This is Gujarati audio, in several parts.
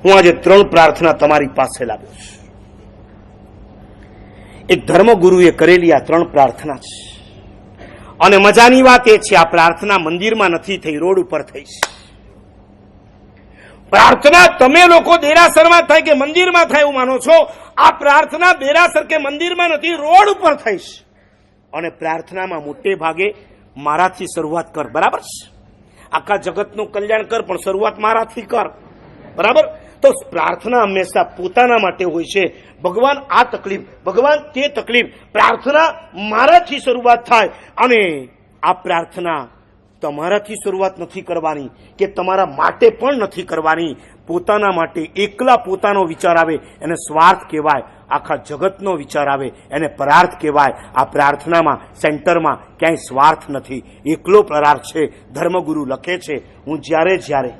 હું આજે 3 પ્રાર્થના તમારી પાસે લાવ્યો છું. એક ધર્મગુરુએ કરેલી આ 3 પ્રાર્થના છે. અને મજાની વાત એ છે, આ પ્રાર્થના મંદિરમાં નથી થઈ, રોડ ઉપર થઈ છે. પ્રાર્થના તમે લોકો દેરાસરમાં થાય કે મંદિરમાં થાય એવું માનો છો. આ પ્રાર્થના દેરાસર કે મંદિરમાં નથી, રોડ ઉપર થઈ છે. અને પ્રાર્થનામાં મોટે ભાગે મારાથી શરૂઆત કર, બરાબર છે? આખા જગતનું કલ્યાણ કર, પણ શરૂઆત મારાથી કર, બરાબર? તો પ્રાર્થના હંમેશા પોતાના માટે હોય છે. ભગવાન આ તકલીફ, ભગવાન તે તકલીફ, પ્રાર્થના મારાથી શરૂઆત થાય. અને આ પ્રાર્થના તમારાથી શરૂઆત નથી કરવાની કે તમારા માટે પણ નથી કરવાની. પોતાના માટે એકલા પોતાનો વિચાર આવે એને સ્વાર્થ કહેવાય. આખા જગતનો વિચાર આવે એને પરાર્થ કહેવાય. આ પ્રાર્થનામાં સેન્ટરમાં ક્યાંય સ્વાર્થ નથી, એકલો પરાર્થ છે. ધર્મગુરુ લખે છે, હું જ્યારે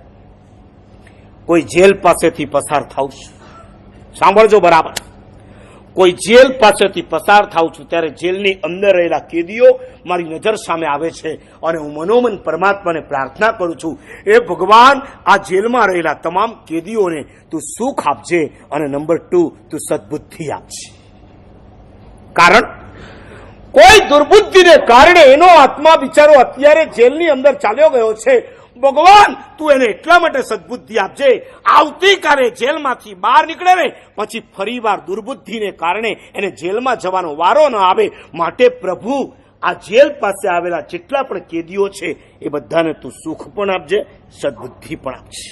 કોઈ જેલ પાસેથી પસાર થાઉં છું, સાંભળજો બરાબર, કોઈ જેલ પાસેથી પસાર થાઉં છું ત્યારે જેલની અંદર રહેલા કેદીઓ મારી નજર સામે આવે છે અને હું મનોમન પરમાત્માને પ્રાર્થના કરું છું, એ ભગવાન આ જેલમાં રહેલા તમામ કેદીઓને તું સુખ આપજે અને નંબર 2 તું સદબુદ્ધિ આપજે. કારણ કોઈ દુર્બુદ્ધિને કારણે એનો આત્મા બિચારો અત્યારે જેલની અંદર ચાલ્યો ગયો છે. ભગવાન તું એને એટલા માટે સદબુદ્ધિ આપજે, આવતીકાલે જેલમાંથી બહાર નીકળે ને પછી ફરીવાર દુર્બુદ્ધિને કારણે એને જેલમાં જવાનો વારો ન આવે. માટે પ્રભુ આ જેલ પાસે આવેલા જેટલા પણ કેદીઓ છે એ બધાને તું સુખ પણ આપજે, સદબુદ્ધિ પણ આપજે.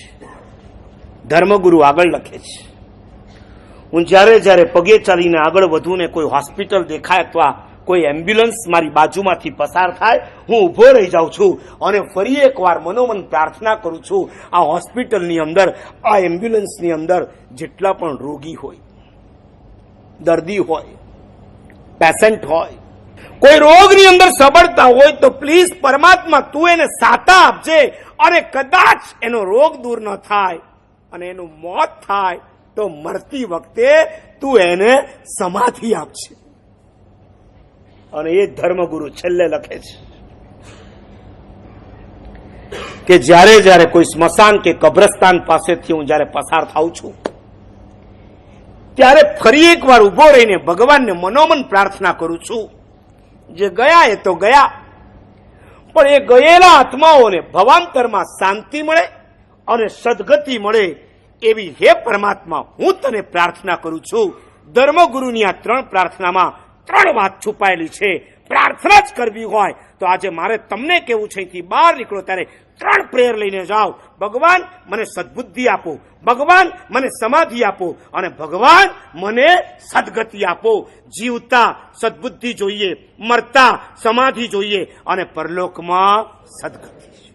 ધર્મગુરુ આગળ લખે છે, હું જ્યારે પગે ચાલીને આગળ વધું ને કોઈ હોસ્પિટલ દેખાય અથવા કોઈ એમ્બ્યુલન્સ મારી બાજુમાંથી પસાર થાય, હું ઊભો રહી જાઉં છું અને ફરી એકવાર મનોમન પ્રાર્થના કરું છું, આ હોસ્પિટલની અંદર, આ એમ્બ્યુલન્સની અંદર જેટલા પણ રોગી હોય, દર્દી હોય, પેશન્ટ હોય, કોઈ રોગની અંદર સબળતા હોય તો પ્લીઝ પરમાત્મા તું એને સાતા આપજે. અને કદાચ એનો રોગ દૂર ન થાય અને એનું મોત થાય તો મરતી વખતે તું એને સમાધિ આપજે. અને એ ધર્મગુરુ છેલ્લે લખે છે કે જ્યારે કોઈ સ્મશાન કે કબ્રસ્તાન પાસેથી હું જ્યારે પસાર થાઉં છું ત્યારે ફરી એકવાર ઉભો રહીને ભગવાનને મનોમન પ્રાર્થના કરું છું, જે ગયા એ તો ગયા, પણ એ ગયેલા આત્માઓને ભવાંતરમાં શાંતિ મળે અને સદગતિ મળે એવી હે પરમાત્મા હું તને પ્રાર્થના કરું છું. ધર્મગુરુની આ 3 પ્રાર્થનામાં 3 વાત છુપાયેલી છે. પ્રાર્થના જ કરવી હોય તો આજે મારે તમને કેવું છે, અહીંથી બહાર નીકળો ત્યારે 3 પ્રેયર લઈને જાઓ. ભગવાન મને સદબુદ્ધિ આપો, ભગવાન મને સમાધિ આપો અને ભગવાન મને સદગતિ આપો. જીવતા સદબુદ્ધિ જોઈએ, મરતા સમાધિ જોઈએ અને પરલોકમાં સદગતિ.